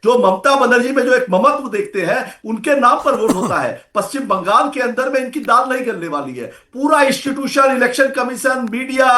जो ममता बनर्जी में जो एक ममत्व देखते हैं उनके नाम पर वोट होता है। पश्चिम बंगाल के अंदर में इनकी दाल नहीं गलने वाली है। पूरा इंस्टीट्यूशन, इलेक्शन कमीशन, मीडिया,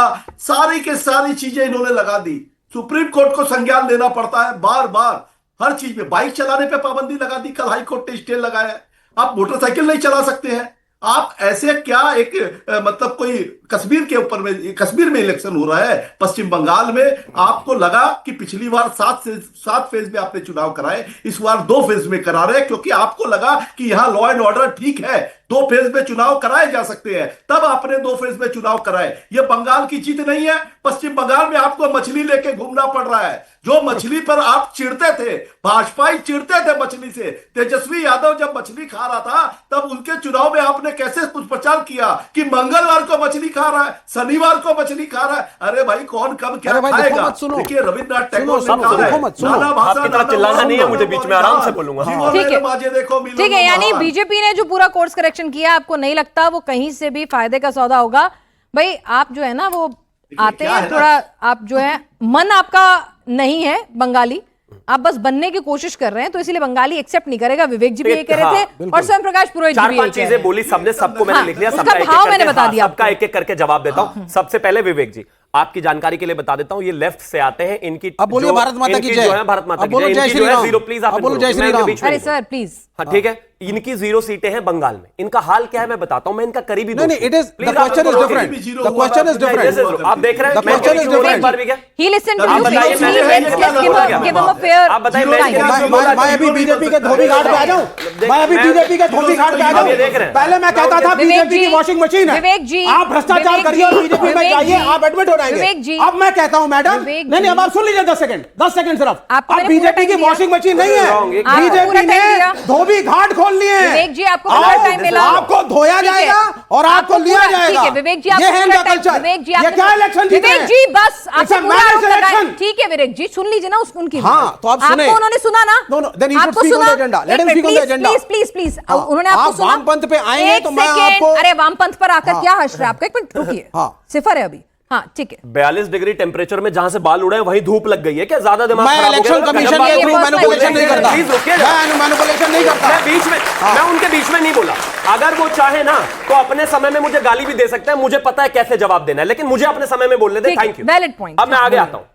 सारी के सारी चीजें इन्होंने लगा दी। सुप्रीम कोर्ट को संज्ञान लेना पड़ता है बार बार हर चीज में। बाइक चलाने पे पाबंदी लगा दी, कल हाई कोर्ट ने स्टे लगाया है। आप मोटरसाइकिल नहीं चला सकते हैं। आप ऐसे क्या एक मतलब कोई कश्मीर में इलेक्शन हो रहा है पश्चिम बंगाल में। आपको लगा कि पिछली बार 7 फेज में आपने चुनाव कराए, इस बार 2 फेज में करा रहे, क्योंकि आपको लगा कि यहां लॉ एंड ऑर्डर ठीक है, 2 फेज में चुनाव कराए जा सकते हैं, तब आपने 2 फेज में चुनाव कराए। यह बंगाल की जीत नहीं है। पश्चिम बंगाल में आपको मछली लेके घूमना पड़ रहा है। जो मछली पर आप चिढ़ते थे, भाजपा ही चिढ़ते थे मछली से। तेजस्वी यादव जब मछली खा रहा था तब उनके चुनाव में आपने कैसे कुछ प्रचार किया कि मंगलवार को मछली खा रहा है, शनिवार को मछली खा रहा है। अरे भाई कौन कब क्या खाएगा? देखिए रविन्द्रनाथ टैगोर ने कहा है, नाना भाषा चिल्लाना नहीं है, मुझे बीच में आराम से बोलूंगा। ठीक है, यानी बीजेपी ने जो पूरा कोर्स करेक्शन किया, आपको नहीं लगता वो कहीं से भी फायदे का सौदा होगा? भाई आप जो है ना वो आते हैं थोड़ा, आप जो है मन आपका नहीं है बंगाली, आप बस बनने की कोशिश कर रहे हैं, तो इसलिए बंगाली एक्सेप्ट नहीं करेगा। विवेक जी भी ये कह रहे थे और स्वयं प्रकाश पुरोहित जी भी 4-5 चीजें बोली सबने, सबको मैंने लिख लिया, उसका भाव मैंने बता दिया, सबका एक-एक करके जवाब देता हूं। सबसे पहले विवेक जी, आपकी जानकारी के लिए बता देता हूं, ये लेफ्ट से आते हैं। इनकी अब बोलिए भारत माता की जय। जो है भारत माता की जय, इनकी जो है 0 प्लीज आप बोलो जय श्री राम। अरे सर प्लीज, हाँ ठीक है, इनकी 0 सीटें हैं बंगाल में। इनका हाल क्या है मैं बताता हूं, मैं इनका करीबी नहीं, it is the question is different, the question is different. आप देख रहे हैं, the question is different. He listen to you, give him a fair. आप बताइए, मैं अभी बीजेपी के धोबी घाट पे आ जाऊं, मैं अभी बीजेपी के धोबी घाट पे आ जाऊं। पहले मैं कहता था बीजेपी की वॉशिंग मशीन है, विवेक जी आप भ्रष्टाचार करिए और बीजेपी में जाइए, आप एडमिट हो जाएंगे। अब मैं कहता हूं मैडम, नहीं अब आप सुन लीजिए 10 सेकंड सिर्फ। आप बीजेपी की वॉशिंग मशीन नहीं है, बीजेपी ने धोबी घाट खोल लिए हैं। विवेक जी आपको पूरा टाइम मिला, आपको धोया जाएगा और आपको लिया जाएगा। विवेक जी ये है इनका कल्चर। विवेक जी ये क्या इलेक्शन जीते हैं? विवेक जी बस आपसे इलेक्शन। ठीक है विवेक जी, सुन लीजिए ना उनकी। हाँ तो आप सुने, आपको उन्होंने सुना ना? Then he should speak on the agenda, let him speak on the agenda. Please उन्होंने आपको सुना? वामपंथ पे आए हैं तो मैं आपको, अरे वामपंथ पर आकर क्या हंस रहे हैं? आपको एक मिनट रुकिए, सिफर है अभी। हाँ ठीक है, 42 डिग्री टेम्परेचर में जहां से बाल उड़े वहीं धूप लग गई है क्या? ज्यादा दिमाग मैं इलेक्शन कमीशन के थ्रू मैनिपुलेशन नहीं करता, मैं मैनिपुलेशन नहीं करता। मैं बीच में, मैं उनके बीच में नहीं बोला। अगर वो चाहे ना तो अपने समय में मुझे गाली भी दे सकते हैं, मुझे पता है कैसे जवाब देना है, लेकिन मुझे अपने समय में बोलने दे। Thank you, valid point. अब मैं आगे आता हूं।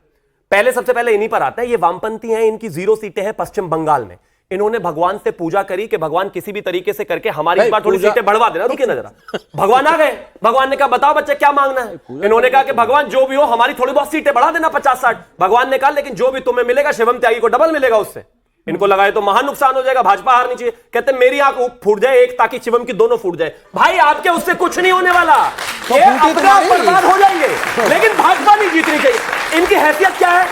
पहले सबसे पहले इन्हीं पर आता है। ये वामपंथी हैं, इनकी 0 सीटें हैं पश्चिम बंगाल में। इन्होंने भगवान से पूजा करी कि भगवान किसी भी तरीके से करके हमारी इस बार थोड़ी सीटें बढ़वा देना। रुकिए ना जरा, भगवान आ गए। भगवान ने कहा बताओ बच्चे क्या मांगना है? इन्होंने कहा कि भगवान जो भी हो हमारी थोड़ी बहुत सीटें बढ़ा देना 50-60। भगवान ने कहा लेकिन जो भी तुम्हें मिलेगा शिवम त्यागी को डबल मिलेगा उससे। इनको लगाए तो महान नुकसान हो जाएगा, भाजपा हारनी चाहिए। कहते मेरी आंख फूट जाए एक, ताकि शिवम की दोनों फूट जाए। भाई आपके उससे कुछ नहीं होने वाला, ये अपने आप बर्बाद हो जाएंगे, लेकिन भाजपा नहीं जीतनी चाहिए। इनकी हैसियत क्या है?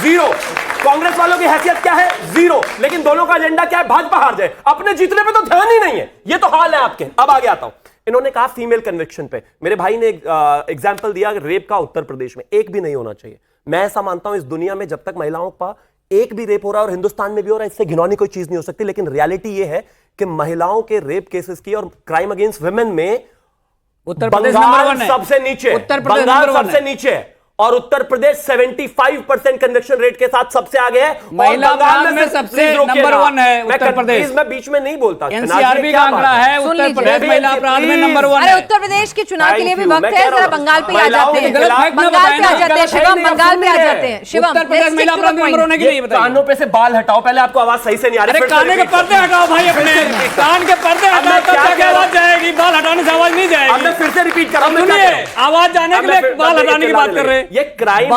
0। कांग्रेस वालों की हैसियत क्या है? 0। लेकिन दोनों का एजेंडा क्या है? भाजपा हार जाए। अपने जीतने पे तो ध्यान ही नहीं है। ये तो हाल है आपके। अब आगे आता हूं। इन्होंने कहा फीमेल कन्विक्शन पे, मेरे भाई ने एग्जांपल दिया रेप का उत्तर प्रदेश में। एक भी नहीं होना चाहिए। मैं ऐसा मानता हूं इस दुनिया में जब तक महिलाओं का एक भी रेप हो रहा है, और हिंदुस्तान में भी हो रहा है, इससे घिनौनी कोई चीज नहीं हो सकती। लेकिन रियलिटी ये है कि महिलाओं के रेप केसेस की और क्राइम अगेंस्ट वुमेन में उत्तर प्रदेश नंबर 1 है, सबसे नीचे। उत्तर प्रदेश बंगाल सबसे नीचे है, और उत्तर प्रदेश 75% कन्विक्शन रेट के साथ सबसे आगे है। महिला अपराध में सबसे नंबर 1 है उत्तर प्रदेश। मैं बीच में नहीं बोलता। एनसीआरबी का आंकड़ा है उत्तर प्रदेश महिला अपराध में नंबर 1 है। अरे उत्तर प्रदेश के चुनाव के लिए भी वक्त है, जरा बंगाल पे आ जाते हैं। बंगाल पे आ जाते हैं शिवम, बंगाल पे आ जाते हैं शिवम। उत्तर प्रदेश महिला अपराध में नंबर 1 होने के लिए बताइए। कानों पे से बाल हटाओ, पहले आपको आवाज सही से नहीं आ रही। अरे कान के पर्दे हटाओ भाई, अपने कान के पर्दे हटाओ, तब जाके आवाज जाएगी। बाल हटाने से आवाज नहीं जाएगी। मैं फिर से रिपीट कर रहा हूं, सुनिए, आवाज जाने के लिए बाल हटाने की बात कर रहे हैं। ये क्राइम,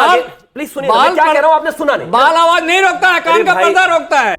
प्लीज सुनिए, मैं क्या कह रहा हूं आपने सुना नहीं। बाल आवाज नहीं रोकता है, कान का पर्दा रोकता है।